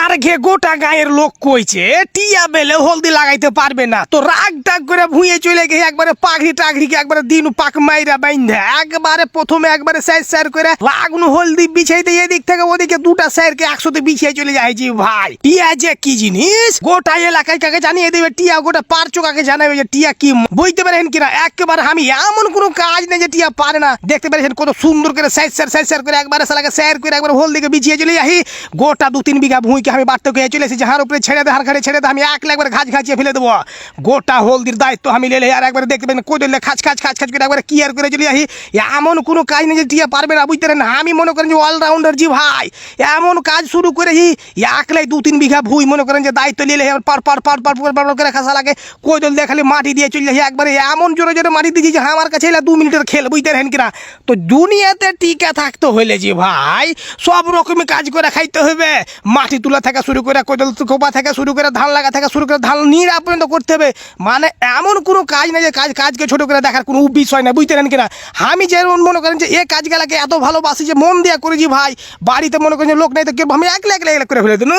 মার ঘে গোটা গায়ের লোক কইছে টিয়া বেলে হলদি লাগাইতে পারবে না, তো রাগ টাগ করে ভুঁয়ে চলে গিয়ে একবারে পাগড়ি টাগড়িকে একবারে দিন পাক মাইরা বাইন্ধে একবারে প্রথমে একবারে স্যার স্যার করে লাগুন হলদি বিছাইতে এদিক থেকে ওদিকে দুটা স্যারকে একসাথে বিছিয়ে চলে যাইছি। ভাই টিয়া যে কি জিনিস গোটা এলাকায় কাকে জানিয়ে দেবে, টিয়া গোটা পারচো কাকে জানাবে যে টিয়া কি, বুঝতে পারেন কিনা? একেবারে আমি এমন কোনো কাজ নেই যে টিয়া পারে না। দেখতে পেরেছেন কত সুন্দর করে স্যার স্যার করে একবারে সালাকে স্যার করে একবার হলদিকে বিছিয়ে চলে যাই। গোটা 2-3 বিঘা ভুঁইকে আমি বাড়তে গিয়ে চলে এসেছি, হার উপরে ছেড়ে দে, হার ঘাড়ে ছেড়ে দে, আমি একবার ঘাচ ঘাচিয়ে ফেলে দেবো। গোটা হলদির দায়িত্ব আমি লেলে আর একবার দেখতে পেলেন কোদলে খাচ খাচ খাচ খাচ করে একবার কি আর করে চলে আসি। এমন কোনো কাজ নেই যে টিয়া পারবে না, বুঝতে পারেন? আমি মনে করেন যে অলরাউন্ডার জি ভাই, এমন কাজ শুরু করেছি একলাই 2-3 বিঘা ভুঁই মনে করেন যে দায়িত্ব নিলে পার পার পার পার পার করে খাসা লাগে কোদল দিয়ে খালি মাটি দিয়ে চলে আসি একবারে এমন জোরে জোরে মাটি দিয়েছি যে আমার কাছে এলা 2 মিনিটের খেল, বুঝতে পারেন কিনা? তো দুনিয়াতে টিকা থাকতে হইলে যে ভাই সব রকমের কাজ করে খাইতে হবে। মাটি তোলা থেকে শুরু করে কোদল কোপা থেকে শুরু করে ধান লাগা থেকে শুরু করে ধান নিড়া পর্যন্ত করতে হবে। মানে এমন কোনো কাজ নেই যে কাজকে ছোট করে দেখার কোনো বিষয় না, বুঝতে পারেন কিনা? আমি যেমন মনে করেন যে এই কাজগুলাকে এত ভালোবাসি যে মন দিয়া করেছি ভাই, বাড়িতে মনে করেন যে লোক নেই তো আমি একলা একলা করে ফেলে দিন।